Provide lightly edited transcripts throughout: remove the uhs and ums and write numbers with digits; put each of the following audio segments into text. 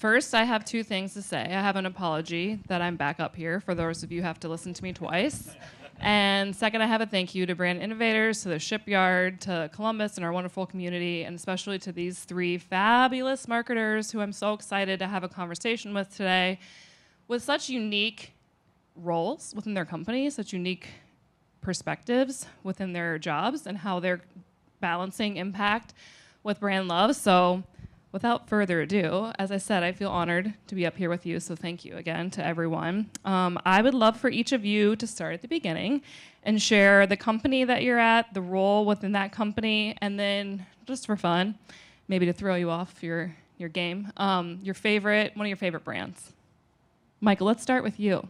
First, I have two things to say. I have an apology that I'm back up here for those of you who have to listen to me twice. And second, I have a thank you to Brand Innovators, to the Shipyard, to Columbus and our wonderful community, and especially to these three fabulous marketers who I'm so excited to have a conversation with today with such unique roles within their company, such unique perspectives within their jobs and how they're balancing impact with brand love. So without further ado, as I said, I feel honored to be up here with you, so thank you again to everyone. I would love for each of you to start at the beginning and share the company that you're at, the role within that company, and then, just for fun, maybe to throw you off your game, one of your favorite brands. Michael, let's start with you.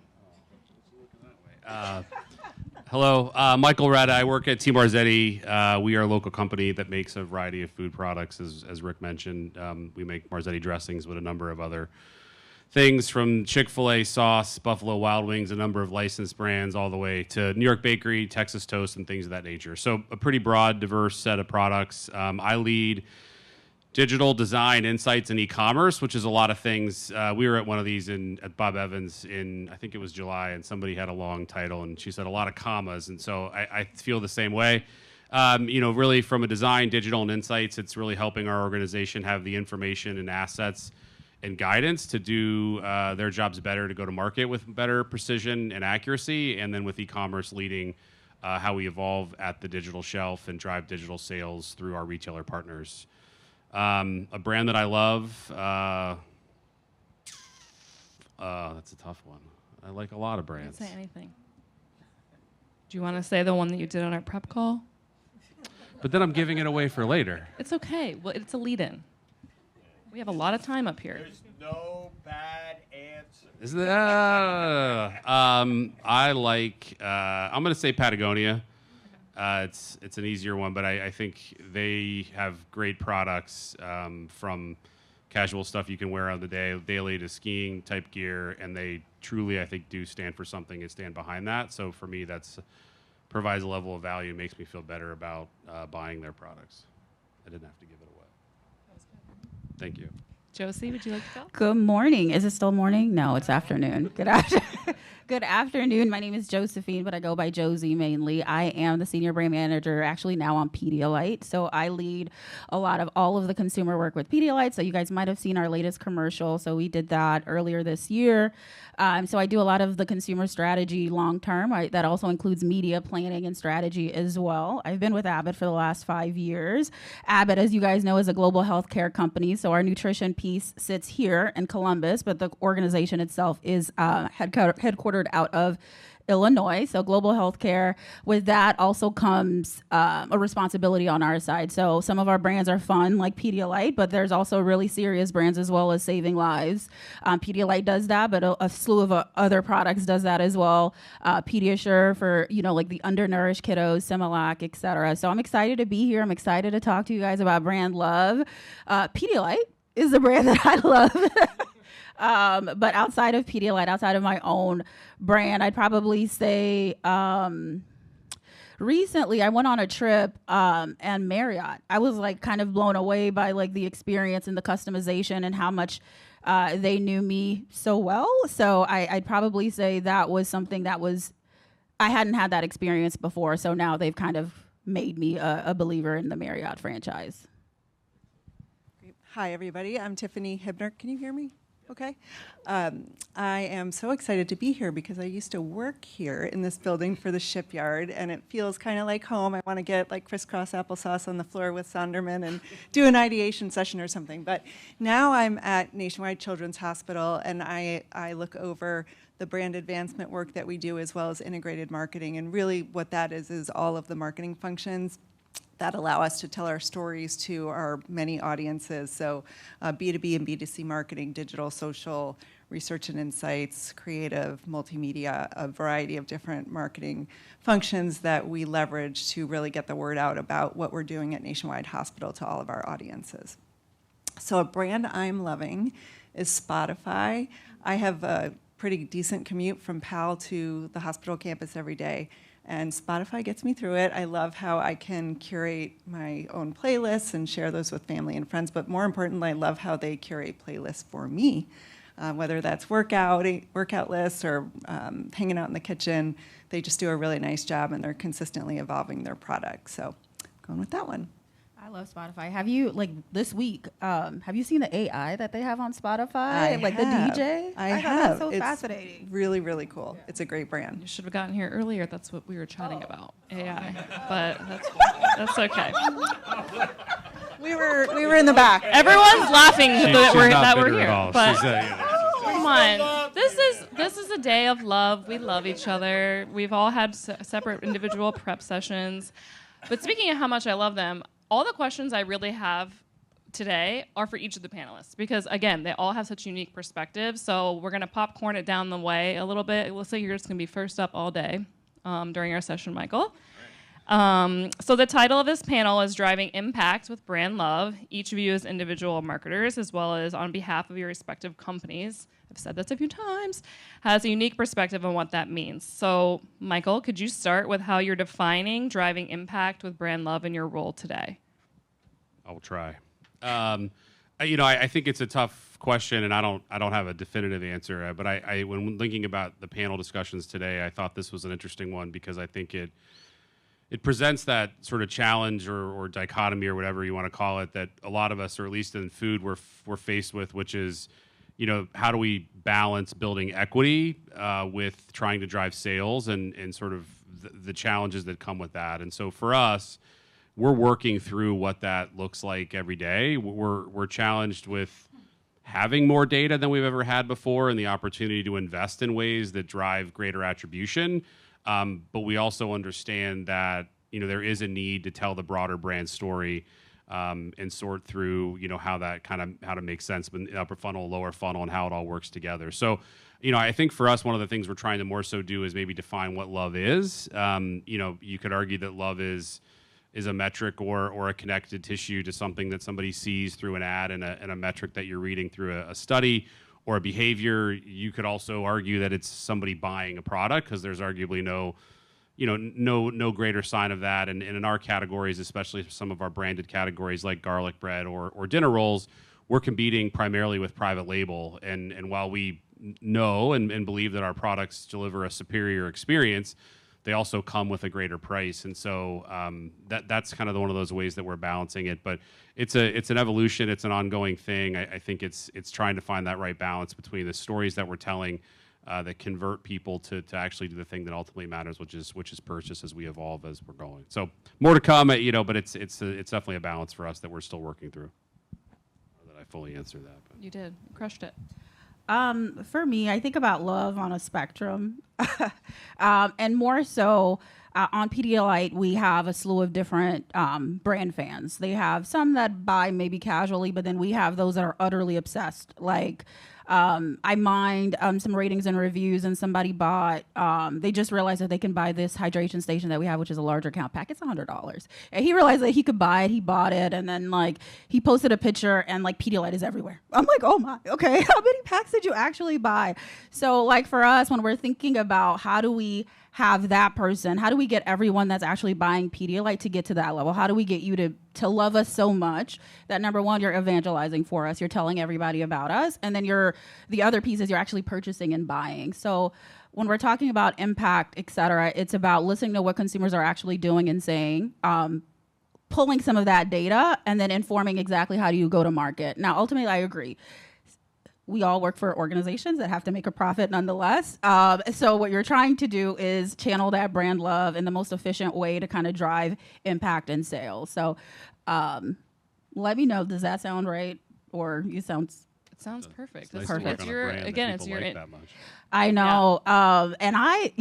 Hello, Michael Reda. I work at Team Marzetti. We are a local company that makes a variety of food products, as Rick mentioned. We make Marzetti dressings with a number of other things, from Chick-fil-A sauce, Buffalo Wild Wings, a number of licensed brands, all the way to New York Bakery, Texas Toast, and things of that nature. So a pretty broad, diverse set of products. I lead digital design, insights, and e-commerce, which is a lot of things. We were at one of these at Bob Evans in, I think it was July, and somebody had a long title, and she said a lot of commas, and so I feel the same way. Really from a design, digital, and insights, it's really helping our organization have the information and assets and guidance to do their jobs better, to go to market with better precision and accuracy, and then with e-commerce leading how we evolve at the digital shelf and drive digital sales through our retailer partners. A brand that I love, that's a tough one. I like a lot of brands. Say anything. Do you want to say the one that you did on our prep call? But then I'm giving it away for later. It's okay. Well, it's a lead-in. We have a lot of time up here. There's no bad answer. Is that? I like. I'm going to say Patagonia. It's an easier one, but I think they have great products, from casual stuff you can wear on the daily to skiing type gear, and they truly, I think, do stand for something and stand behind that. So for me, that's provides a level of value, makes me feel better about buying their products. I didn't have to give it away. That was good. Thank you. Josie, would you like to go? Good morning. Is it still morning? No, it's afternoon. Good afternoon. My name is Josephine, but I go by Josie mainly. I am the senior brand manager, actually now on Pedialyte. So I lead all of the consumer work with Pedialyte. So you guys might have seen our latest commercial. So we did that earlier this year. So I do a lot of the consumer strategy long term. That also includes media planning and strategy as well. I've been with Abbott for the last 5 years. Abbott, as you guys know, is a global healthcare company. So our nutrition piece sits here in Columbus, but the organization itself is headquartered out of Illinois, so global healthcare. With that also comes a responsibility on our side. So some of our brands are fun, like Pedialyte, but there's also really serious brands as well as saving lives. Pedialyte does that, but a slew of other products does that as well. PediaSure for, like the undernourished kiddos, Similac, et cetera. So I'm excited to be here. I'm excited to talk to you guys about brand love. Pedialyte is the brand that I love. But outside of Pedialyte, outside of my own brand, I'd probably say recently I went on a trip and Marriott. I was kind of blown away by the experience and the customization and how much they knew me so well. So I'd probably say that was something I hadn't had that experience before. So now they've kind of made me a believer in the Marriott franchise. Hi, everybody. I'm Tiffanie Hiibner. Can you hear me? Okay. I am so excited to be here because I used to work here in this building for the Shipyard, and it feels kind of like home. I want to get crisscross applesauce on the floor with Sonderman and do an ideation session or something. But now I'm at Nationwide Children's Hospital, and I look over the brand advancement work that we do as well as integrated marketing. And really what that is all of the marketing functions that allow us to tell our stories to our many audiences. So B2B and B2C marketing, digital, social, research and insights, creative, multimedia, a variety of different marketing functions that we leverage to really get the word out about what we're doing at Nationwide Hospital to all of our audiences. So a brand I'm loving is Spotify. I have a pretty decent commute from PAL to the hospital campus every day. And Spotify gets me through it. I love how I can curate my own playlists and share those with family and friends. But more importantly, I love how they curate playlists for me, whether that's workout lists or hanging out in the kitchen. They just do a really nice job, and they're consistently evolving their products. So going with that one. I love Spotify. Have you, like, this week, have you seen the AI that they have on Spotify? The DJ? I thought have. that's so It's fascinating. really, really cool. Yeah. It's a great brand. You should have gotten here earlier. That's what we were chatting about, AI. But that's okay. We were in the back. Everyone's laughing that we're bitter at here. all. But She's, come on, this is a day of love. We love each other. We've all had separate individual prep sessions. But speaking of how much I love them, all the questions I really have today are for each of the panelists because, again, they all have such unique perspectives. So we're going to popcorn it down the way a little bit. It looks like you're just going to be first up all day during our session, Michael. So the title of this panel is Driving Impact with Brand Love. Each of you as individual marketers, as well as on behalf of your respective companies, I've said this a few times, has a unique perspective on what that means. So, Michael, could you start with how you're defining driving impact with brand love in your role today? I'll try. I think it's a tough question, and I don't have a definitive answer. But I when thinking about the panel discussions today, I thought this was an interesting one because I think it presents that sort of challenge or dichotomy or whatever you want to call it that a lot of us, or at least in food, we're faced with, which is, how do we balance building equity with trying to drive sales and sort of the challenges that come with that. And so for us, we're working through what that looks like every day. We're challenged with having more data than we've ever had before and the opportunity to invest in ways that drive greater attribution. But we also understand that, there is a need to tell the broader brand story and sort through, how to make sense in upper funnel, lower funnel, and how it all works together. So, I think for us, one of the things we're trying to more so do is maybe define what love is. You could argue that love is a metric or a connected tissue to something that somebody sees through an ad and a metric that you're reading through a study or a behavior. You could also argue that it's somebody buying a product because there's arguably no greater sign of that. And in our categories, especially some of our branded categories like garlic bread or dinner rolls, we're competing primarily with private label. And while we know and believe that our products deliver a superior experience, they also come with a greater price. And so that's kind of one of those ways that we're balancing it. But it's an evolution. It's an ongoing thing. I think it's trying to find that right balance between the stories that we're telling that convert people to actually do the thing that ultimately matters, which is purchase as we evolve as we're going. So more to come, but it's definitely a balance for us that we're still working through. Not that I fully answered that. But. You did. You crushed it. For me, I think about love on a spectrum. And more so on Pedialyte, we have a slew of different brand fans. They have some that buy maybe casually, but then we have those that are utterly obsessed. Like, I mind some ratings and reviews, and somebody bought, they just realized that they can buy this hydration station that we have, which is a larger count pack. It's $100. And he realized that he could buy it. He bought it. And then, like, he posted a picture, and, like, Pedialyte is everywhere. I'm like, oh, my, okay. How many packs did you actually buy? So, like, for us, when we're thinking about how do we have that person, how do we get everyone that's actually buying Pedialyte to get to that level? How do we get you to love us so much that, number one, you're evangelizing for us, you're telling everybody about us, and then the other piece is you're actually purchasing and buying. So when we're talking about impact, et cetera, it's about listening to what consumers are actually doing and saying, pulling some of that data, and then informing exactly how do you go to market. Now, ultimately, I agree. We all work for organizations that have to make a profit nonetheless. So what you're trying to do is channel that brand love in the most efficient way to kind of drive impact and sales. So let me know, does that sound right? Or you sound... It sounds perfect. It's Perfect. nice It's to work on a your, brand again, that it's people your... like that much. I know. Yeah. And I,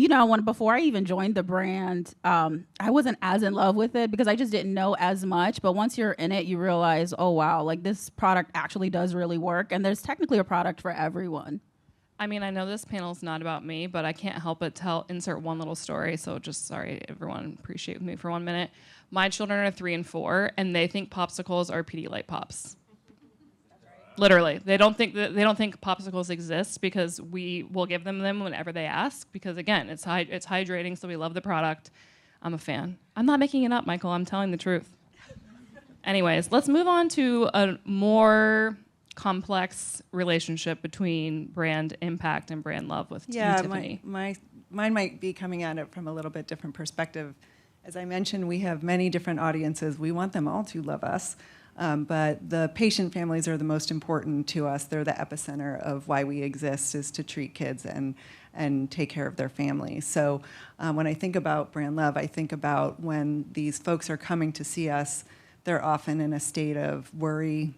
before I even joined the brand, I wasn't as in love with it because I just didn't know as much. But once you're in it, you realize, oh, wow, like this product actually does really work. And there's technically a product for everyone. I mean, I know this panel's not about me, but I can't help but insert one little story. So just sorry, everyone, appreciate me for 1 minute. My children are 3 and 4, and they think popsicles are Pedialyte Pops. Literally, they don't think popsicles exist because we will give them whenever they ask. Because again, it's hydrating, so we love the product. I'm a fan. I'm not making it up, Michael. I'm telling the truth. Anyways, let's move on to a more complex relationship between brand impact and brand love with Tiffanie. Mine might be coming at it from a little bit different perspective. As I mentioned, we have many different audiences. We want them all to love us, but the patient families are the most important to us. They're the epicenter of why we exist, is to treat kids and take care of their families. So when I think about brand love, I think about when these folks are coming to see us, they're often in a state of worry,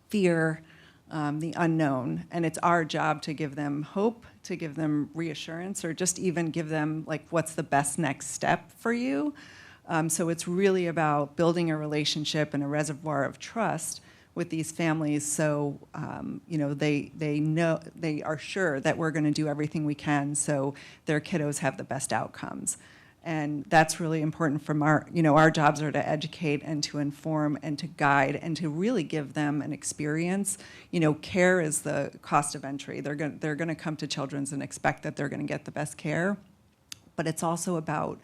fear, the unknown, and it's our job to give them hope, to give them reassurance, or just even give them like, what's the best next step for you? So it's really about building a relationship and a reservoir of trust with these families, so they know, they are sure that we're going to do everything we can so their kiddos have the best outcomes. And that's really important from our jobs are to educate and to inform and to guide and to really give them an experience. Care is the cost of entry. They're going to come to Children's and expect that they're going to get the best care. But it's also about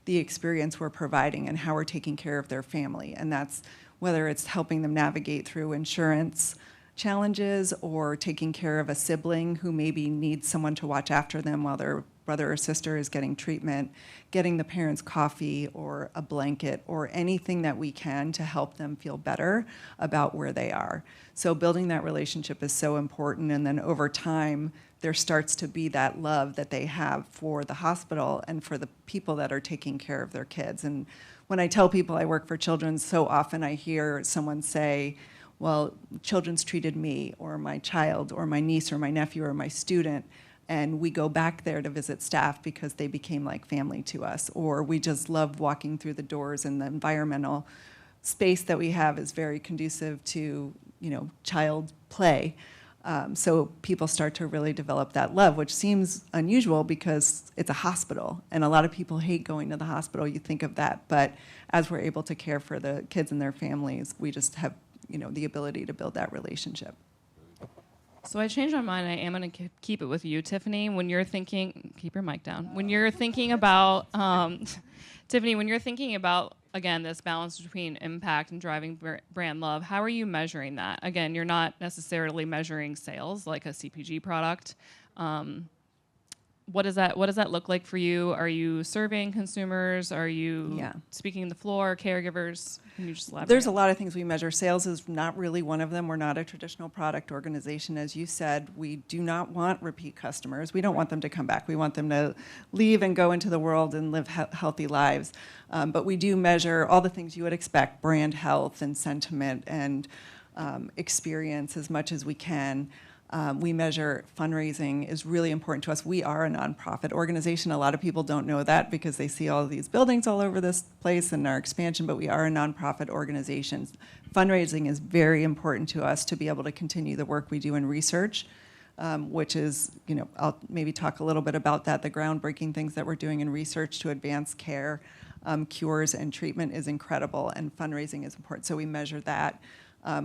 the experience we're providing and how we're taking care of their family. And that's whether it's helping them navigate through insurance challenges or taking care of a sibling who maybe needs someone to watch after them while their brother or sister is getting treatment, getting the parents coffee or a blanket or anything that we can to help them feel better about where they are. So building that relationship is so important, and then over time, there starts to be that love that they have for the hospital and for the people that are taking care of their kids. And when I tell people I work for Children's, so often I hear someone say, well, Children's treated me or my child or my niece or my nephew or my student, and we go back there to visit staff because they became like family to us, or we just love walking through the doors, and the environmental space that we have is very conducive to, child play. So people start to really develop that love, which seems unusual because it's a hospital, and a lot of people hate going to the hospital. You think of that, but as we're able to care for the kids and their families, we just have, the ability to build that relationship. So I changed my mind. I am going to keep it with you, Tiffanie. When you're thinking, keep your mic down. When you're thinking about, Tiffanie, when you're thinking about, again, this balance between impact and driving brand love, how are you measuring that? Again, you're not necessarily measuring sales like a CPG product. What does that look like for you? Are you surveying consumers? Are you speaking the floor, caregivers? Can you just elaborate? There's a lot of things we measure. Sales is not really one of them. We're not a traditional product organization. As you said, we do not want repeat customers. We don't want them to come back. We want them to leave and go into the world and live healthy lives. But we do measure all the things you would expect, brand health and sentiment and experience as much as we can. We measure fundraising is really important to us. We are a nonprofit organization. A lot of people don't know that because they see all of these buildings all over this place and our expansion, but we are a nonprofit organization. Fundraising is very important to us to be able to continue the work we do in research, which is, I'll maybe talk a little bit about that. The groundbreaking things that we're doing in research to advance care, cures, and treatment is incredible, and fundraising is important. So we measure that.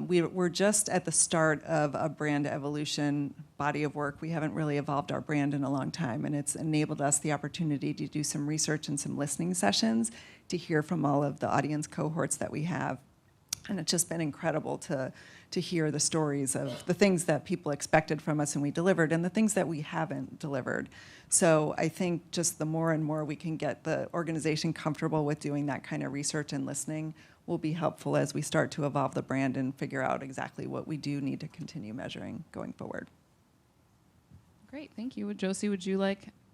We're just at the start of a brand evolution body of work. We haven't really evolved our brand in a long time, and it's enabled us the opportunity to do some research and some listening sessions to hear from all of the audience cohorts that we have. And it's just been incredible to hear the stories of the things that people expected from us and we delivered, and the things that we haven't delivered. So I think just the more and more we can get the organization comfortable with doing that kind of research and listening will be helpful as we start to evolve the brand and figure out exactly what we do need to continue measuring going forward. Great, thank you. Josie, would you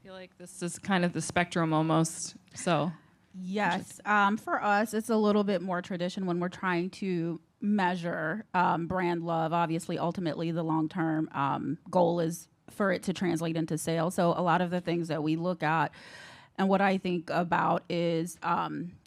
feel like this is kind of the spectrum almost? So yes, for us, it's a little bit more tradition when we're trying to measure brand love. Obviously, ultimately, the long-term goal is for it to translate into sales. So a lot of the things that we look at And what I think about is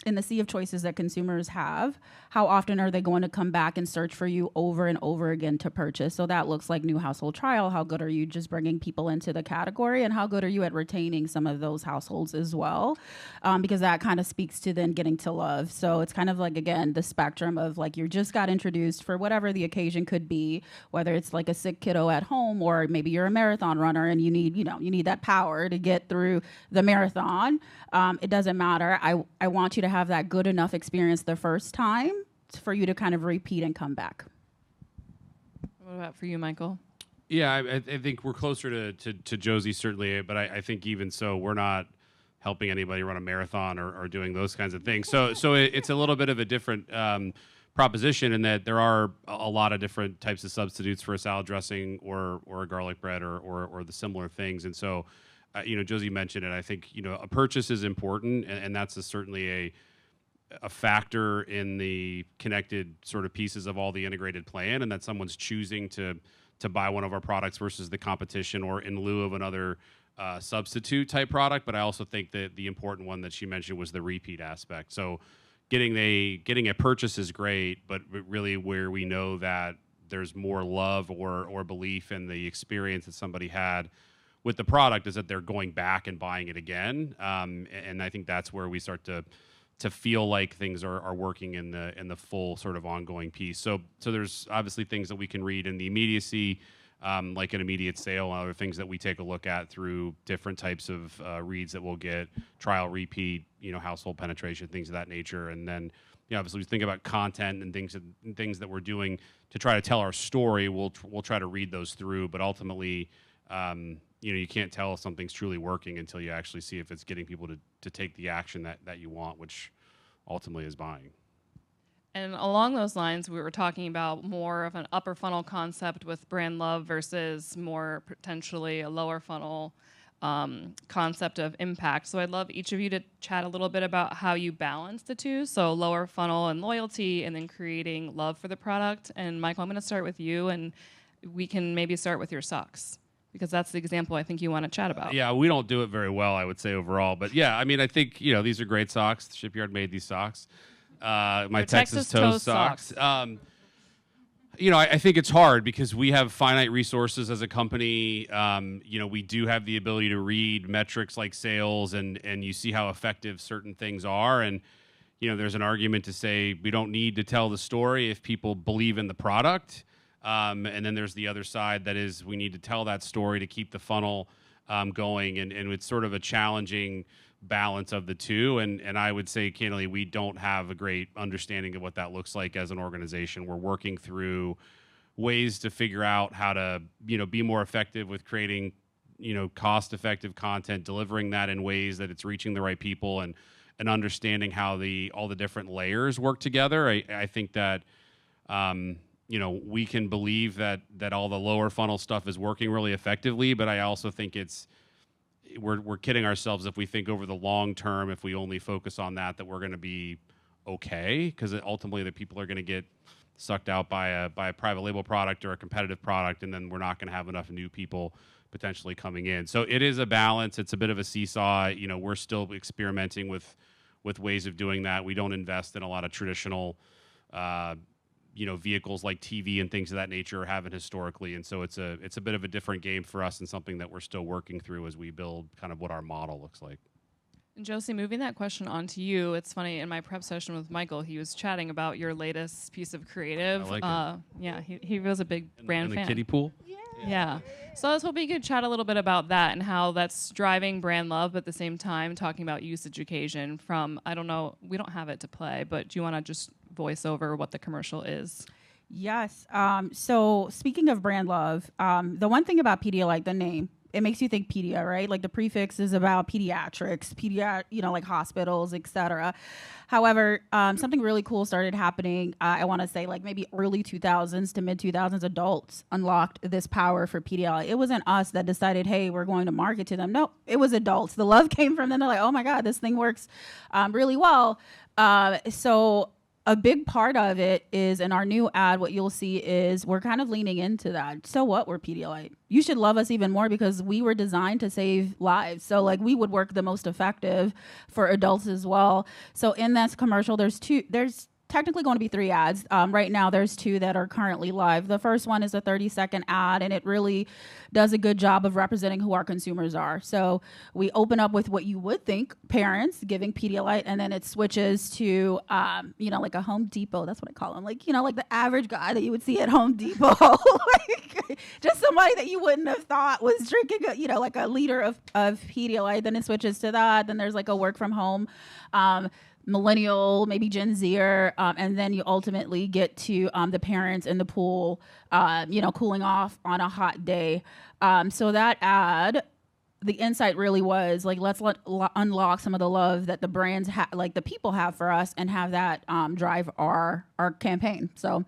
in the sea of choices that consumers have, how often are they going to come back and search for you over and over again to purchase? So that looks like new household trial. How good are you just bringing people into the category? And how good are you at retaining some of those households as well? Because that kind of speaks to then getting to love. So it's kind of like, again, the spectrum of like you just got introduced for whatever the occasion could be, whether it's like a sick kiddo at home or maybe you're a marathon runner and you need that power to get through the marathon. It doesn't matter. I want you to have that good enough experience the first time for you to kind of repeat and come back. What about for you, Michael? Yeah, I think we're closer to Josie, certainly, but I think even so, we're not helping anybody run a marathon or doing those kinds of things. So it's a little bit of a different proposition in that there are a lot of different types of substitutes for a salad dressing or a garlic bread or the similar things. And so, Josie mentioned it. I think, a purchase is important, and that's certainly a factor in the connected sort of pieces of all the integrated plan, and that someone's choosing to buy one of our products versus the competition or in lieu of another substitute type product. But I also think that the important one that she mentioned was the repeat aspect. So getting a purchase is great, but really where we know that there's more love or belief in the experience that somebody had with the product is that they're going back and buying it again. And I think that's where we start to feel like things are working in the full sort of ongoing piece. So there's obviously things that we can read in the immediacy, like an immediate sale and other things that we take a look at through different types of reads that we'll get, trial, repeat, household penetration, things of that nature. And then, obviously we think about content and things that we're doing to try to tell our story. We'll try to read those through, but ultimately, you can't tell if something's truly working until you actually see if it's getting people to take the action that you want, which ultimately is buying. And along those lines, we were talking about more of an upper funnel concept with brand love versus more potentially a lower funnel concept of impact. So I'd love each of you to chat a little bit about how you balance the two. So lower funnel and loyalty, and then creating love for the product. And Michael, I'm going to start with you, and we can maybe start with your socks, because that's the example I think you want to chat about. Yeah, we don't do it very well, I would say, overall. But yeah, I mean, I think, these are great socks. The Shipyard made these socks. My Texas Toast socks. I think it's hard because we have finite resources as a company. We do have the ability to read metrics like sales, and you see how effective certain things are. And, there's an argument to say we don't need to tell the story if people believe in the product. And then there's the other side that is we need to tell that story to keep the funnel going. And it's sort of a challenging balance of the two. And I would say, candidly, we don't have a great understanding of what that looks like as an organization. We're working through ways to figure out how to, be more effective with creating, cost-effective content, delivering that in ways that it's reaching the right people, and understanding how all the different layers work together. I think that, we can believe that all the lower funnel stuff is working really effectively, but I also think we're kidding ourselves if we think over the long term, if we only focus on that we're going to be okay, because ultimately the people are going to get sucked out by a private label product or a competitive product, and then we're not going to have enough new people potentially coming in. So it is a balance. It's a bit of a seesaw. We're still experimenting with ways of doing that. We don't invest in a lot of traditional vehicles like TV and things of that nature haven't historically. And so it's a bit of a different game for us, and something that we're still working through as we build kind of what our model looks like. And Josie, moving that question on to you, it's funny, in my prep session with Michael, he was chatting about your latest piece of creative. I like it. Yeah, he was a big brand in fan. The kiddie pool? Yeah. So I was hoping you could chat a little bit about that and how that's driving brand love, but at the same time talking about usage occasion from, I don't know, we don't have it to play, but do you want to just voice over what the commercial is? Yes. So speaking of brand love, the one thing about Pedialyte, the name, it makes you think pedia, right? Like the prefix is about pediatrics, like hospitals, etc. However, something really cool started happening. I want to say like maybe early 2000s to mid 2000s, adults unlocked this power for Pedialyte. It wasn't us that decided, hey, we're going to market to them. No, it was adults. The love came from them. They're like, oh my God, this thing works really well. So a big part of it is in our new ad, what you'll see is we're kind of leaning into that. So what? We're Pedialyte. You should love us even more because we were designed to save lives. So like we would work the most effective for adults as well. So in this commercial, there's technically going to be 3 ads. Right now, there's 2 that are currently live. The first one is a 30-second ad, and it really does a good job of representing who our consumers are. So we open up with what you would think, parents giving Pedialyte, and then it switches to, like a Home Depot. That's what I call them. Like, like the average guy that you would see at Home Depot. Like, just somebody that you wouldn't have thought was drinking, like a liter of Pedialyte. Then it switches to that. Then there's like a work from home millennial, maybe Gen Zer, and then you ultimately get to the parents in the pool, cooling off on a hot day. So that ad, the insight really was like, let's unlock some of the love that the brands like the people have for us, and have that drive our campaign. So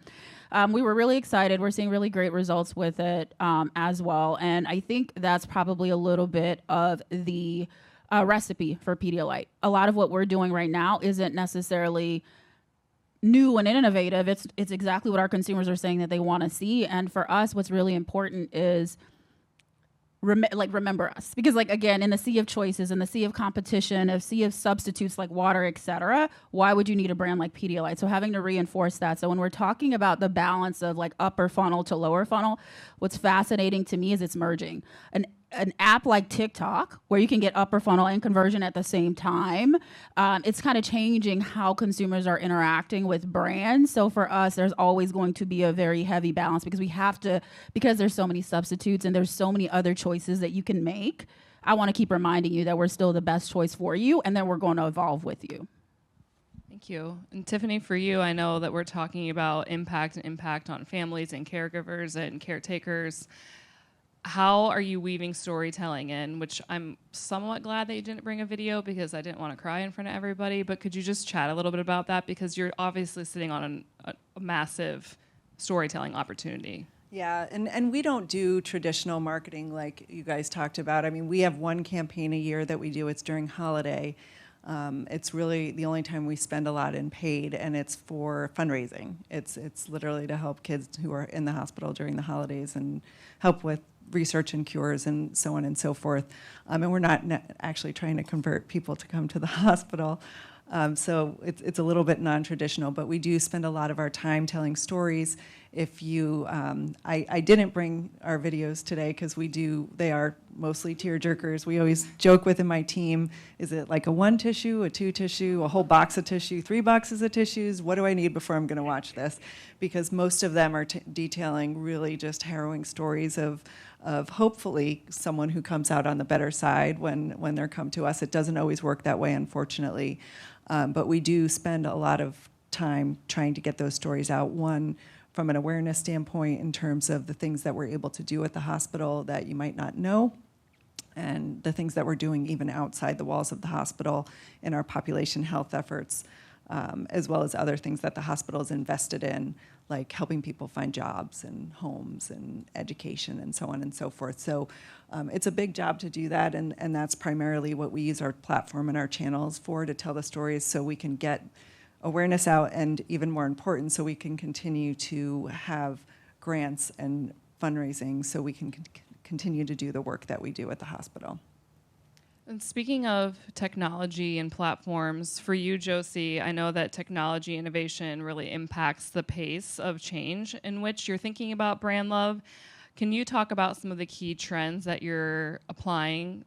we were really excited. We're seeing really great results with it as well, and I think that's probably a little bit of the recipe for Pedialyte. A lot of what we're doing right now isn't necessarily new and innovative. It's exactly what our consumers are saying that they want to see. And for us, what's really important is remember us, because like, again, in the sea of choices, in the sea of competition, a sea of substitutes like water, etc., why would you need a brand like Pedialyte? So having to reinforce that. So when we're talking about the balance of like upper funnel to lower funnel, what's fascinating to me is it's merging. An app like TikTok, where you can get upper funnel and conversion at the same time, it's kind of changing how consumers are interacting with brands. So for us, there's always going to be a very heavy balance, because there's so many substitutes and there's so many other choices that you can make. I want to keep reminding you that we're still the best choice for you, and then we're going to evolve with you. Thank you. And Tiffanie, for you, I know that we're talking about impact on families and caregivers and caretakers. How are you weaving storytelling in, which I'm somewhat glad that you didn't bring a video, because I didn't want to cry in front of everybody, but could you just chat a little bit about that? Because you're obviously sitting on a massive storytelling opportunity. Yeah, and we don't do traditional marketing like you guys talked about. I mean, we have one campaign a year that we do. It's during holiday. It's really the only time we spend a lot in paid, and it's for fundraising. It's literally to help kids who are in the hospital during the holidays and help with research and cures and so on and so forth. And we're not actually trying to convert people to come to the hospital. So it's a little bit non-traditional, but we do spend a lot of our time telling stories. If you, I didn't bring our videos today because they are mostly tear jerkers. We always joke within my team, is it like a 1 tissue, a 2 tissue, a whole box of tissue, 3 boxes of tissues? What do I need before I'm gonna watch this? Because most of them are detailing really just harrowing stories of hopefully someone who comes out on the better side when they're come to us. It doesn't always work that way, unfortunately. But we do spend a lot of time trying to get those stories out. One, from an awareness standpoint, in terms of the things that we're able to do at the hospital that you might not know, and the things that we're doing even outside the walls of the hospital in our population health efforts, as well as other things that the hospital is invested in, like helping people find jobs and homes and education and so on and so forth. So it's a big job to do that, and that's primarily what we use our platform and our channels for, to tell the stories so we can get awareness out, and even more important, so we can continue to have grants and fundraising so we can continue to do the work that we do at the hospital. And speaking of technology and platforms, for you, Josie, I know that technology innovation really impacts the pace of change in which you're thinking about brand love. Can you talk about some of the key trends that you're applying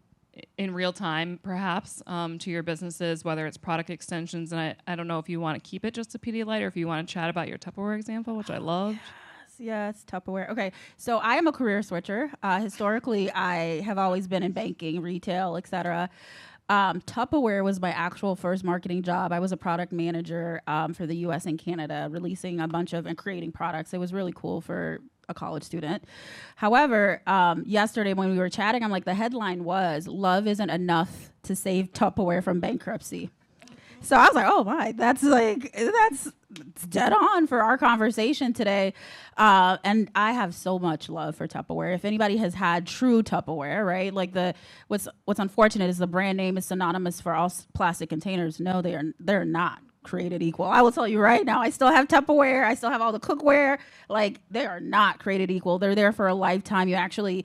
in real time, perhaps, to your businesses, whether it's product extensions? And I don't know if you want to keep it just a Pedialyte, or if you want to chat about your Tupperware example, which I loved. Yes, Tupperware. Okay, so I am a career switcher. Historically, I have always been in banking, retail, etc. Tupperware was my actual first marketing job. I was a product manager for the U.S. and Canada, releasing a bunch of and creating products. It was really cool for a college student. However, yesterday when we were chatting, I'm like, the headline was, "Love isn't enough to save Tupperware from bankruptcy." So I was like, oh my, that's dead on for our conversation today. And I have so much love for Tupperware. If anybody has had true Tupperware, right? Like what's unfortunate is the brand name is synonymous for all plastic containers. No, they're not. created equal. I will tell you right now, I still have Tupperware. I still have all the cookware. Like, they are not created equal. They're there for a lifetime. You actually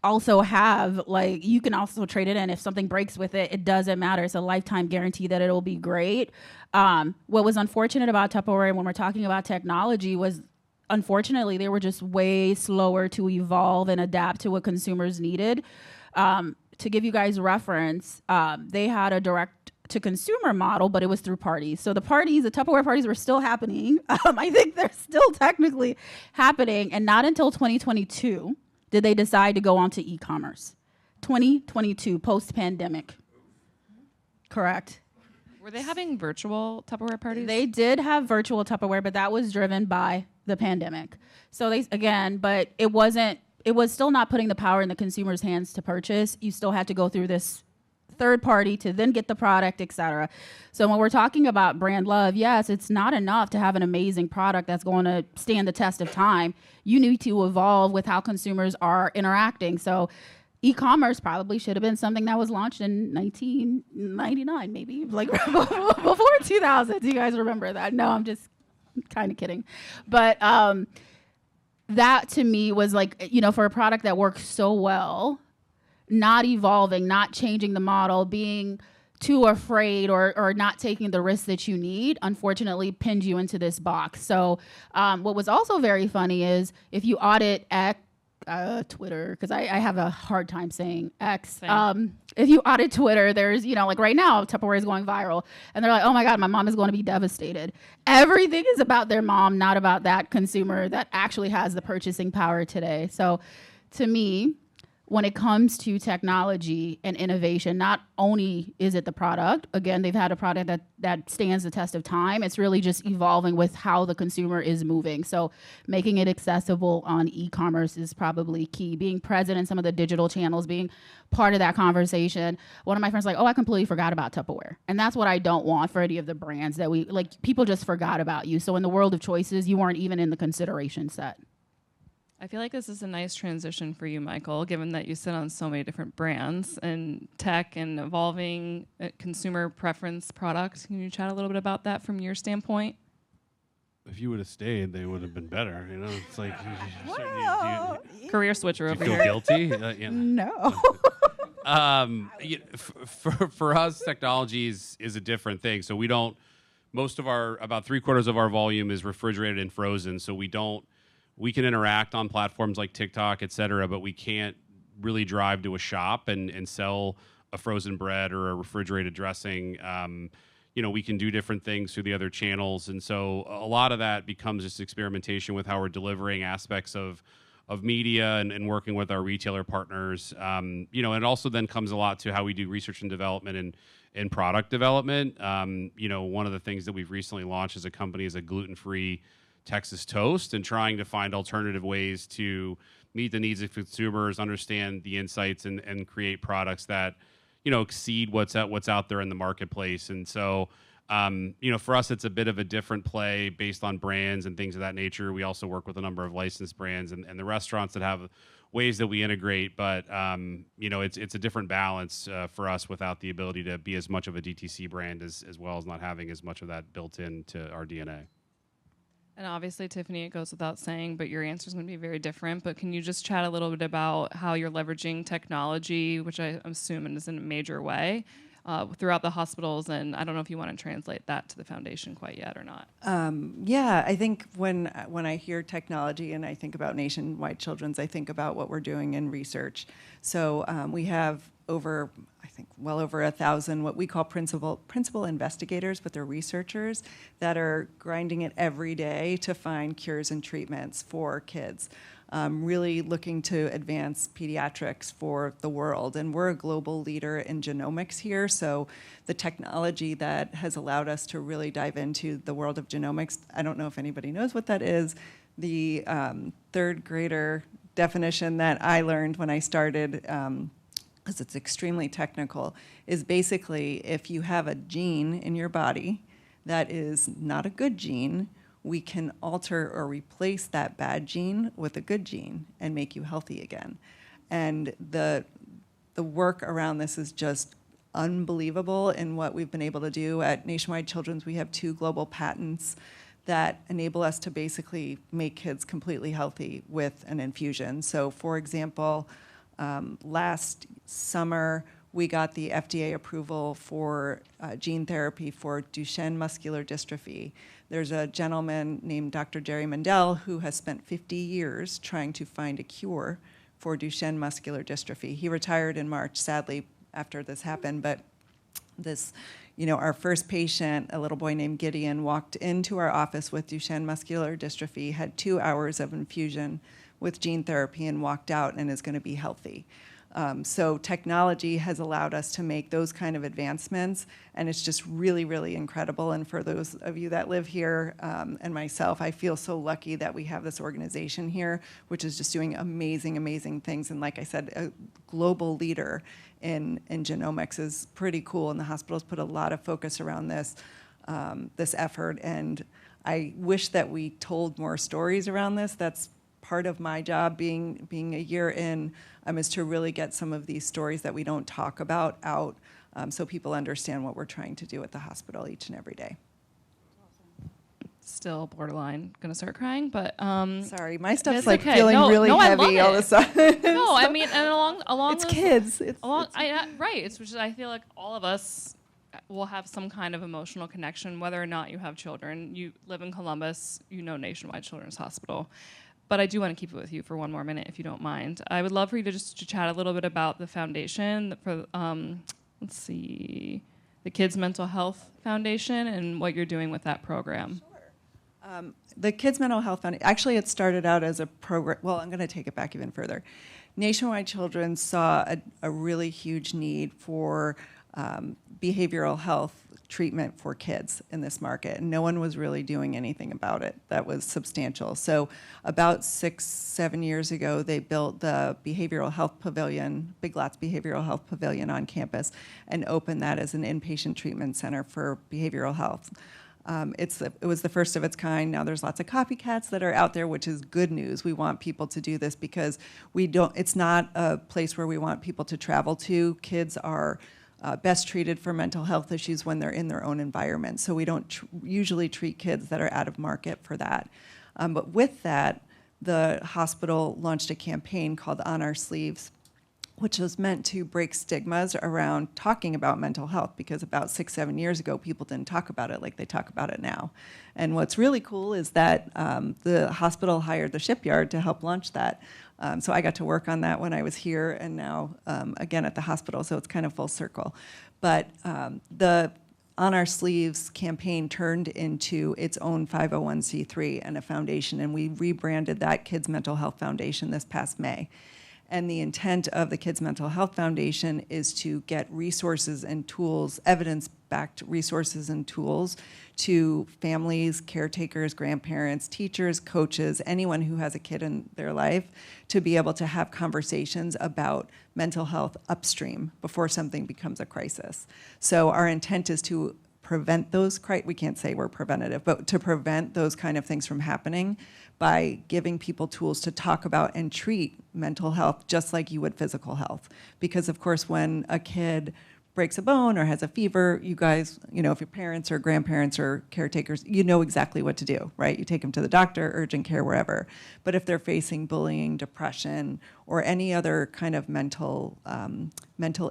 also have, like, you can also trade it in. If something breaks with it, it doesn't matter. It's a lifetime guarantee that it'll be great. What was unfortunate about Tupperware when we're talking about technology was, unfortunately, they were just way slower to evolve and adapt to what consumers needed. To give you guys reference, they had a direct to consumer model, but it was through parties. So the Tupperware parties were still happening. I think they're still technically happening. And not until 2022 did they decide to go on to e-commerce. 2022, post-pandemic. Correct. Were they having virtual Tupperware parties? They did have virtual Tupperware, but that was driven by the pandemic. So but it was still not putting the power in the consumer's hands to purchase. You still had to go through this third party to then get the product, et cetera. So when we're talking about brand love, yes, it's not enough to have an amazing product that's going to stand the test of time. You need to evolve with how consumers are interacting. So e-commerce probably should have been something that was launched in 1999, maybe, like before 2000. Do you guys remember that? No, I'm just kind of kidding. But that to me was like, for a product that works so well, not evolving, not changing the model, being too afraid or not taking the risks that you need, unfortunately pinned you into this box. So what was also very funny is if you audit Twitter, because I have a hard time saying X. If you audit Twitter, there's, like right now, Tupperware is going viral. And they're like, oh my God, my mom is going to be devastated. Everything is about their mom, not about that consumer that actually has the purchasing power today. So to me, when it comes to technology and innovation, not only is it the product, again, they've had a product that stands the test of time. It's really just evolving with how the consumer is moving. So making it accessible on e-commerce is probably key. Being present in some of the digital channels, being part of that conversation. One of my friends was like, oh, I completely forgot about Tupperware. And that's what I don't want for any of the brands that people just forgot about you. So in the world of choices, you weren't even in the consideration set. I feel like this is a nice transition for you, Michael, given that you sit on so many different brands and tech and evolving consumer preference products. Can you chat a little bit about that from your standpoint? If you would have stayed, they would have been better. It's like Career switcher over do you here. feel guilty? No. For us, technology is a different thing. So we don't. Most of about 3/4 of our volume is refrigerated and frozen. So we don't. We can interact on platforms like TikTok, et cetera, but we can't really drive to a shop and sell a frozen bread or a refrigerated dressing. We can do different things through the other channels. And so a lot of that becomes just experimentation with how we're delivering aspects of media and working with our retailer partners. It also then comes a lot to how we do research and development and product development. One of the things that we've recently launched as a company is a gluten-free Texas toast, and trying to find alternative ways to meet the needs of consumers, understand the insights, and create products that exceed what's out there in the marketplace. And so for us, it's a bit of a different play based on brands and things of that nature. We also work with a number of licensed brands and the restaurants that have ways that we integrate, but it's a different balance for us without the ability to be as much of a DTC brand as well as not having as much of that built into our DNA. And obviously, Tiffanie, it goes without saying, but your answer is going to be very different. But can you just chat a little bit about how you're leveraging technology, which I assume is in a major way, throughout the hospitals? And I don't know if you want to translate that to the foundation quite yet or not. I think when I hear technology and I think about Nationwide Children's, I think about what we're doing in research. So we have well over 1,000 what we call principal investigators, but they're researchers that are grinding it every day to find cures and treatments for kids, really looking to advance pediatrics for the world. And we're a global leader in genomics here, so the technology that has allowed us to really dive into the world of genomics, I don't know if anybody knows what that is. The third grader definition that I learned when I started, because it's extremely technical, is basically if you have a gene in your body that is not a good gene, we can alter or replace that bad gene with a good gene and make you healthy again. And the work around this is just unbelievable in what we've been able to do. At Nationwide Children's, we have 2 global patents that enable us to basically make kids completely healthy with an infusion. So for example, last summer, we got the FDA approval for gene therapy for Duchenne muscular dystrophy. There's a gentleman named Dr. Jerry Mendel who has spent 50 years trying to find a cure for Duchenne muscular dystrophy. He retired in March, sadly, after this happened, but this, our first patient, a little boy named Gideon, walked into our office with Duchenne muscular dystrophy, had 2 hours of infusion with gene therapy and walked out and is going to be healthy. So technology has allowed us to make those kind of advancements, and it's just really, really incredible. And for those of you that live here and myself, I feel so lucky that we have this organization here, which is just doing amazing, amazing things. And like I said, a global leader in genomics is pretty cool, and the hospitals put a lot of focus around this effort. And I wish that we told more stories around this. That's part of my job being a year in, is to really get some of these stories that we don't talk about out so people understand what we're trying to do at the hospital each and every day. Still borderline gonna start crying, but sorry, my stuff's it's like okay. feeling really I love heavy all of a sudden. No, I mean, and along it's those, kids. Right. It's which I feel like all of us will have some kind of emotional connection, whether or not you have children. You live in Columbus, Nationwide Children's Hospital. But I do want to keep it with you for one more minute, if you don't mind. I would love for you to just chat a little bit about the foundation for, the Kids Mental Health Foundation and what you're doing with that program. Sure. The Kids Mental Health Foundation, actually it started out as a program, well, I'm going to take it back even further. Nationwide Children's saw a really huge need for behavioral health treatment for kids in this market, and no one was really doing anything about it that was substantial. So about 6-7 years ago, they built the behavioral health pavilion, Big Lots Behavioral Health Pavilion on campus, and opened that as an inpatient treatment center for behavioral health. It was the first of its kind. Now there's lots of copycats that are out there, which is good news. We want people to do this because it's not a place where we want people to travel to. Kids are best treated for mental health issues when they're in their own environment. So we don't usually treat kids that are out of market for that. But with that, the hospital launched a campaign called On Our Sleeves, which was meant to break stigmas around talking about mental health, because about 6-7 years ago, people didn't talk about it like they talk about it now. And what's really cool is that the hospital hired the Shipyard to help launch that. So I got to work on that when I was here, and now again at the hospital, so it's kind of full circle. But the On Our Sleeves campaign turned into its own 501c3 and a foundation, and we rebranded that Kids Mental Health Foundation this past May. And the intent of the Kids Mental Health Foundation is to get resources and tools, evidence-backed resources and tools to families, caretakers, grandparents, teachers, coaches, anyone who has a kid in their life, to be able to have conversations about mental health upstream before something becomes a crisis. So our intent is to prevent those, we can't say we're preventative, but to prevent those kind of things from happening by giving people tools to talk about and treat mental health just like you would physical health. Because of course, when a kid breaks a bone or has a fever, you guys, if your parents or grandparents or caretakers, you know exactly what to do, right? You take them to the doctor, urgent care, wherever. But if they're facing bullying, depression, or any other kind of mental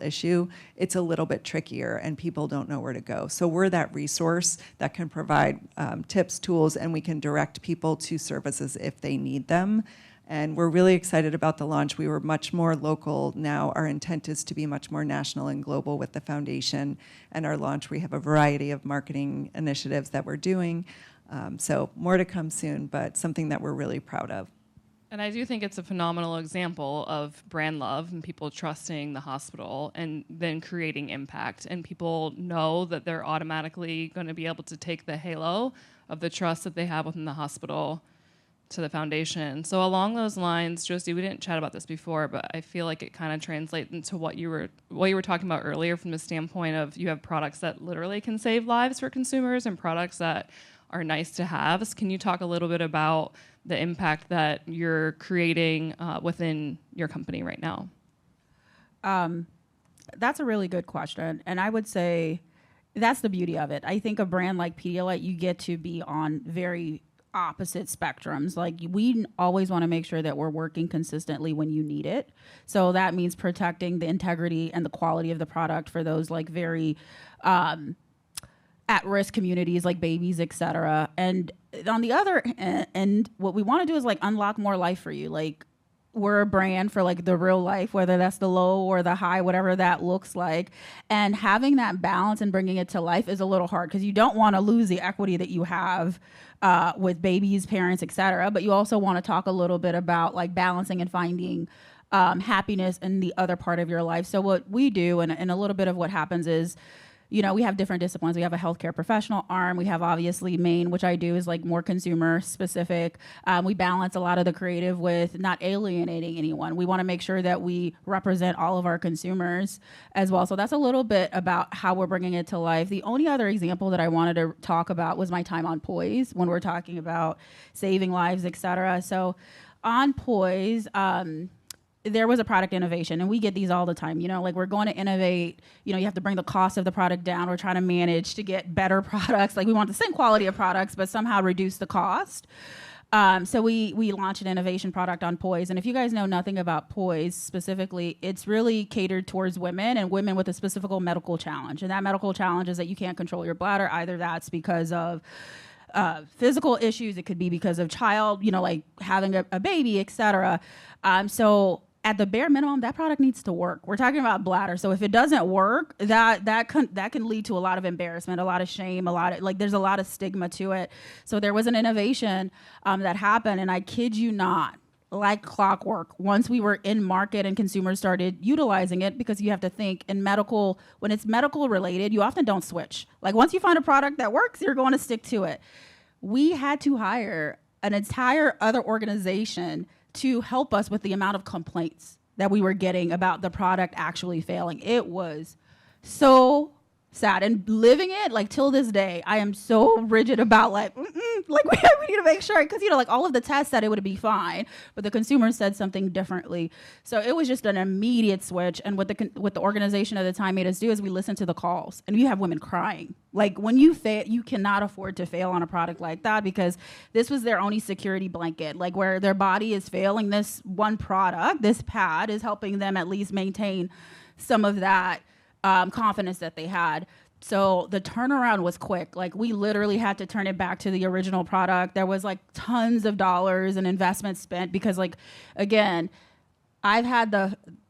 issue, it's a little bit trickier and people don't know where to go. So we're that resource that can provide tips, tools, and we can direct people to services if they need them. And we're really excited about the launch. We were much more local. Now our intent is to be much more national and global with the foundation and our launch. We have a variety of marketing initiatives that we're doing. So more to come soon, but something that we're really proud of. And I do think it's a phenomenal example of brand love and people trusting the hospital and then creating impact. And people know that they're automatically going to be able to take the halo of the trust that they have within the hospital to the foundation. So along those lines, Josie, we didn't chat about this before, but I feel like it kind of translates into what you were talking about earlier from the standpoint of you have products that literally can save lives for consumers and products that are nice to have. So can you talk a little bit about the impact that you're creating within your company right now? That's a really good question. And I would say that's the beauty of it. I think a brand like Pedialyte, you get to be on very opposite spectrums. Like we always want to make sure that we're working consistently when you need it. So that means protecting the integrity and the quality of the product for those like very at-risk communities like babies, etc. And on the other end, what we want to do is like unlock more life for you. Like we're a brand for like the real life, whether that's the low or the high, whatever that looks like. And having that balance and bringing it to life is a little hard because you don't want to lose the equity that you have with babies, parents, etc. But you also want to talk a little bit about like balancing and finding happiness in the other part of your life. So what we do, and a little bit of what happens is, you know, we have different disciplines. We have a healthcare professional arm. We have obviously Maine, which I do is like more consumer specific. We balance a lot of the creative with not alienating anyone. We want to make sure that we represent all of our consumers as well. So that's a little bit about how we're bringing it to life. The only other example that I wanted to talk about was my time on Poise when we're talking about saving lives, et cetera. So on Poise, there was a product innovation, and we get these all the time. You know, like we're going to innovate. You know, you have to bring the cost of the product down. We're trying to manage to get better products. Like we want the same quality of products, but somehow reduce the cost. So we launched an innovation product on Poise. And if you guys know nothing about Poise specifically, it's really catered towards women and women with a specific medical challenge. And that medical challenge is that you can't control your bladder. Either that's because of physical issues. It could be because of child, you know, like having a baby, et cetera. So at the bare minimum, that product needs to work. We're talking about bladder. So if it doesn't work, that can lead to a lot of embarrassment, a lot of shame, there's a lot of stigma to it. So there was an innovation that happened, and I kid you not, like clockwork, once we were in market and consumers started utilizing it, because you have to think in medical, when it's medical related, you often don't switch. Like once you find a product that works, you're going to stick to it. We had to hire an entire other organization to help us with the amount of complaints that we were getting about the product actually failing. It was so sad. And living it, like till this day, I am so rigid about like we need to make sure, because you know, like all of the tests said it would be fine, but the consumer said something differently. So it was just an immediate switch. And what the organization at the time made us do is we listened to the calls, and you have women crying. Like when you fail, you cannot afford to fail on a product like that, because this was their only security blanket, like where their body is failing. This one product, this pad, is helping them at least maintain some of that confidence that they had. So the turnaround was quick. Like we literally had to turn it back to the original product. There was like tons of dollars and investment spent because, like, again, I've had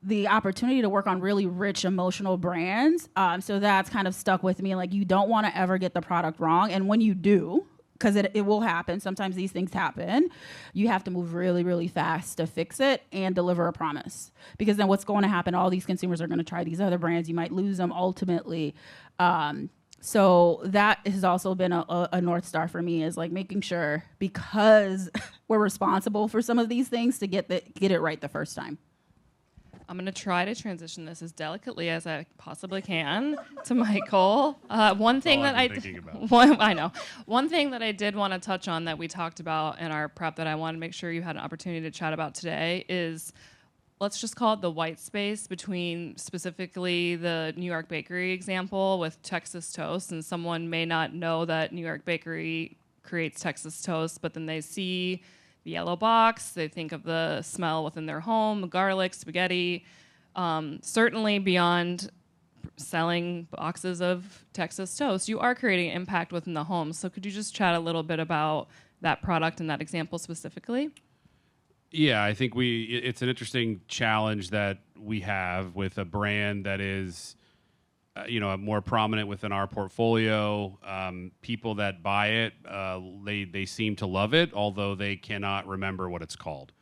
the opportunity to work on really rich emotional brands. So that's kind of stuck with me. Like you don't want to ever get the product wrong. And when you do, because it will happen, sometimes these things happen, you have to move really, really fast to fix it and deliver a promise. Because then what's going to happen, all these consumers are going to try these other brands. You might lose them ultimately. So that has also been a North Star for me, is like making sure, because we're responsible for some of these things, to get it right the first time. I'm going to try to transition this as delicately as I possibly can to Michael. One thing that I did want to touch on that we talked about in our prep that I want to make sure you had an opportunity to chat about today is, let's just call it the white space between specifically the New York Bakery example with Texas toast. And someone may not know that New York Bakery creates Texas toast, but then they see the yellow box, they think of the smell within their home, garlic, spaghetti. Certainly beyond selling boxes of Texas toast, you are creating impact within the home. So could you just chat a little bit about that product and that example specifically? Yeah, I think it's an interesting challenge that we have with a brand that is more prominent within our portfolio. People that buy it, they seem to love it, although they cannot remember what it's called.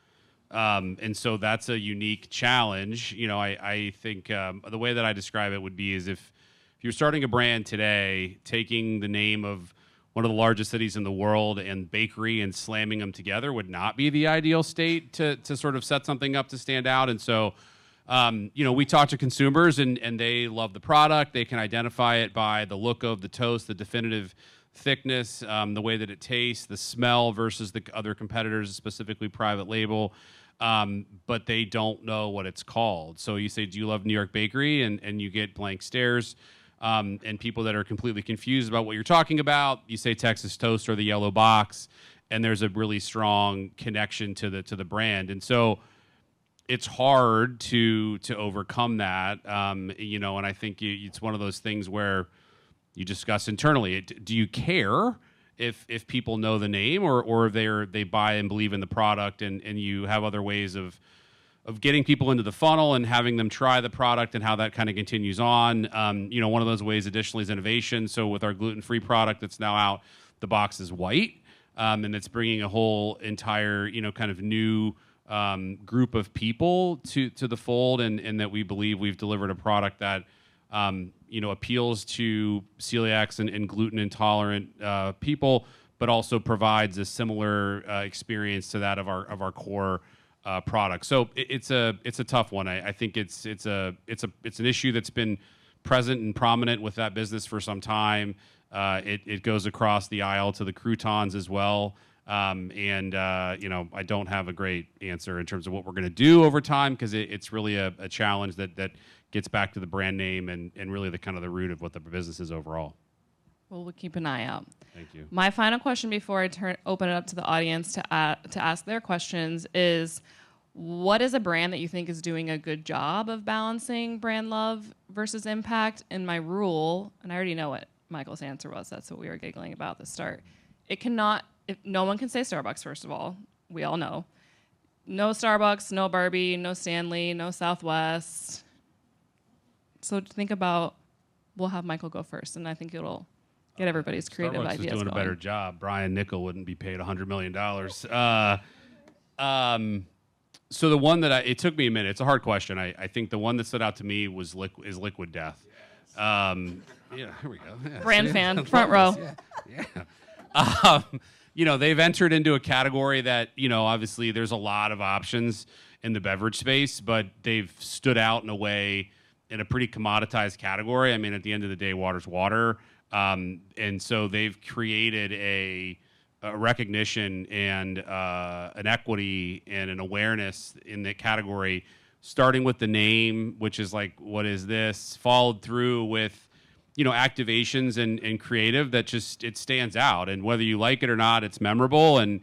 And so that's a unique challenge. You know, I think the way that I describe it would be is if you're starting a brand today, taking the name of one of the largest cities in the world and bakery and slamming them together would not be the ideal state to sort of set something up to stand out. And so we talk to consumers and they love the product. They can identify it by the look of the toast, the definitive thickness, the way that it tastes, the smell versus the other competitors, specifically private label. but they don't know what it's called. So you say, do you love New York Bakery? And you get blank stares. And people that are completely confused about what you're talking about. You say Texas Toast or the Yellow Box, and there's a really strong connection to the brand. And so it's hard to overcome that, and I think it's one of those things where you discuss internally. Do you care if people know the name, or they buy and believe in the product, and you have other ways of getting people into the funnel and having them try the product and how that kind of continues on. One of those ways additionally is innovation. So with our gluten-free product that's now out, the box is white, and it's bringing a whole entire kind of new group of people to the fold, and that we believe we've delivered a product that appeals to celiacs and gluten intolerant people, but also provides a similar experience to that of our core product. So it's a tough one. I think it's an issue that's been present and prominent with that business for some time. It goes across the aisle to the croutons as well. I don't have a great answer in terms of what we're going to do over time, because it's really a challenge that gets back to the brand name and really the kind of the root of what the business is overall. Well, we'll keep an eye out. Thank you. My final question before I open it up to the audience to ask their questions is, what is a brand that you think is doing a good job of balancing brand love versus impact? And my rule, and I already know what Michael's answer was, that's what we were giggling about at the start. No one can say Starbucks, first of all. We all know. No Starbucks, no Barbie, no Stanley, no Southwest. So think about, we'll have Michael go first, and I think it'll get everybody's creative Starbucks ideas is doing going. a better job. Brian Nickel wouldn't be paid $100 million. So the one that it took me a minute. It's a hard question. I think the one that stood out to me is Liquid Death. Yeah, here we go. Yeah, brand fan, front row. Yeah. They've entered into a category that, obviously there's a lot of options in the beverage space, but they've stood out in a way in a pretty commoditized category. I mean, at the end of the day, water's water. And so they've created a recognition and an equity and an awareness in the category, starting with the name, which is like, what is this? Followed through with activations and creative that just, it stands out. And whether you like it or not, it's memorable. And,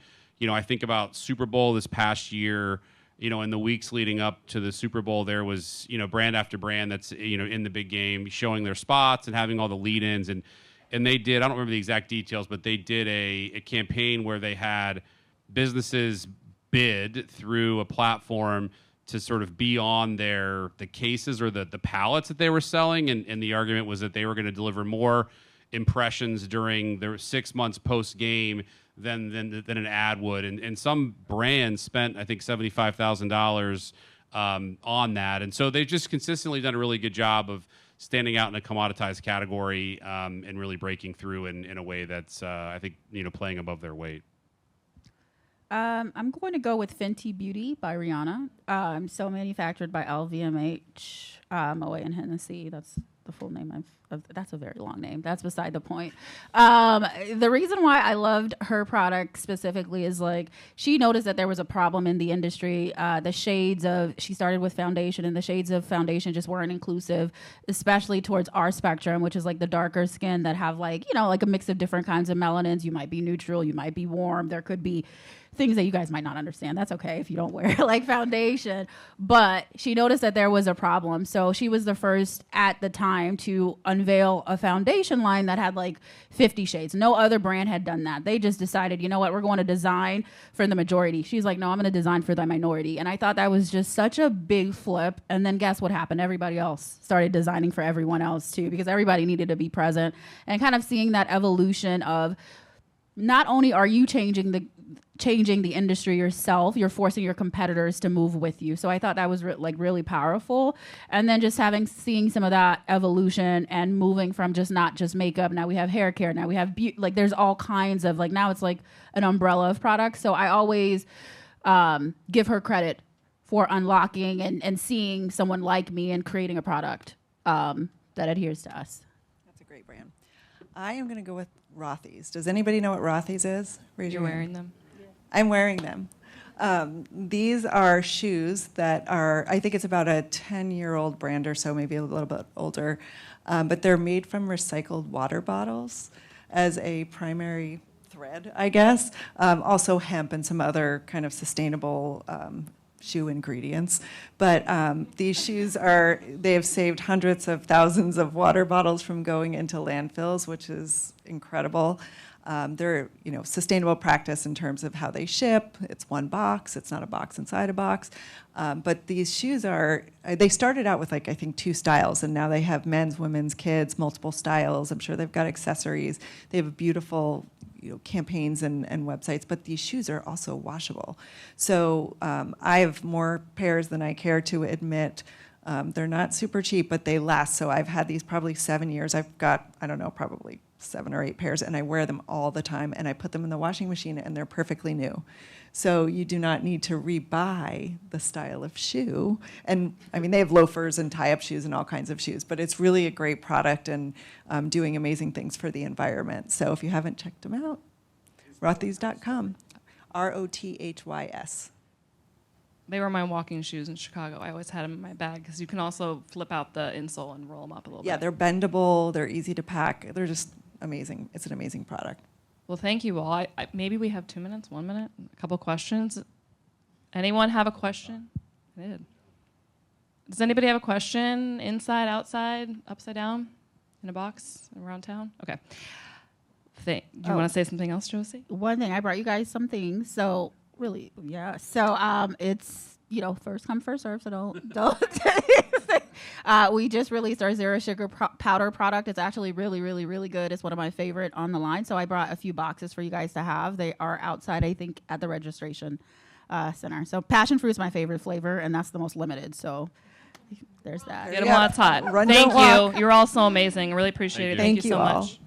I think about Super Bowl this past year, in the weeks leading up to the Super Bowl, there was, brand after brand that's, in the big game showing their spots and having all the lead-ins. And they did, I don't remember the exact details, but they did a campaign where they had businesses bid through a platform to sort of be on the cases or the pallets that they were selling. And the argument was that they were going to deliver more impressions during the 6 months post-game than an ad would. And some brands spent, I think, $75,000 on that. And so they've just consistently done a really good job of standing out in a commoditized category and really breaking through in a way that's, I think, playing above their weight. I'm going to go with Fenty Beauty by Rihanna. So manufactured by LVMH, Moet and Hennessy. That's the full name that's a very long name. That's beside the point. The reason why I loved her product specifically is she noticed that there was a problem in the industry. She started with foundation, and the shades of foundation just weren't inclusive, especially towards our spectrum, which is the darker skin that have a mix of different kinds of melanins. You might be neutral, you might be warm. There could be things that you guys might not understand. That's okay if you don't wear foundation. But she noticed that there was a problem. So she was the first at the time to unveil a foundation line that had 50 shades. No other brand had done that. They just decided, you know what, we're going to design for the majority. She's like, no, I'm going to design for the minority. And I thought that was just such a big flip. And then guess what happened? Everybody else started designing for everyone else too, because everybody needed to be present. And kind of seeing that evolution of, not only are you changing the industry yourself, you're forcing your competitors to move with you. So I thought that was really powerful. And then just seeing some of that evolution and moving from not just makeup. Now we have hair care. Now we have beauty. There's all kinds of now it's an umbrella of products. So I always give her credit for unlocking and seeing someone like me and creating a product that adheres to us. That's a great brand. I am going to go with Rothy's. Does anybody know what Rothy's is? Raise You're your hand. wearing them? I'm wearing them. These are shoes that are, I think it's about a 10-year-old brand or so, maybe a little bit older, but they're made from recycled water bottles as a primary thread, I guess. Also hemp and some other kind of sustainable shoe ingredients. But these shoes they have saved hundreds of thousands of water bottles from going into landfills, which is incredible. They're, sustainable practice in terms of how they ship. It's one box. It's not a box inside a box. But these shoes they started out with I think 2 styles, and now they have men's, women's, kids, multiple styles. I'm sure they've got accessories. They have beautiful, campaigns and websites, but these shoes are also washable. So I have more pairs than I care to admit. They're not super cheap, but they last. So I've had these probably 7 years. I've got, I don't know, probably 7 or 8 pairs, and I wear them all the time, and I put them in the washing machine, and they're perfectly new. So you do not need to rebuy the style of shoe. And I mean, they have loafers and tie-up shoes and all kinds of shoes, but it's really a great product and doing amazing things for the environment. So if you haven't checked them out, rothys.com, ROTHYS. They were my walking shoes in Chicago. I always had them in my bag because you can also flip out the insole and roll them up a little bit. Yeah, they're bendable. They're easy to pack. They're just amazing. It's an amazing product. Well, thank you all. Maybe we have 2 minutes, 1 minute, a couple questions. Anyone have a question? I did. Does anybody have a question? Inside, outside, upside down, in a box, around town? Okay. Do you want to say something else, Josie? One thing, I brought you guys some things. So really, yeah. So it's first come first serve. So don't. We just released our zero sugar powder product. It's actually really, really, really good. It's one of my favorite on the line. So I brought a few boxes for you guys to have. They are outside, I think, at the registration center. So passion fruit is my favorite flavor, and that's the most limited. So there's that. Get them while it's hot. Run, Thank don't walk. you. You're all so amazing. Really appreciate it. Thank you so all. much.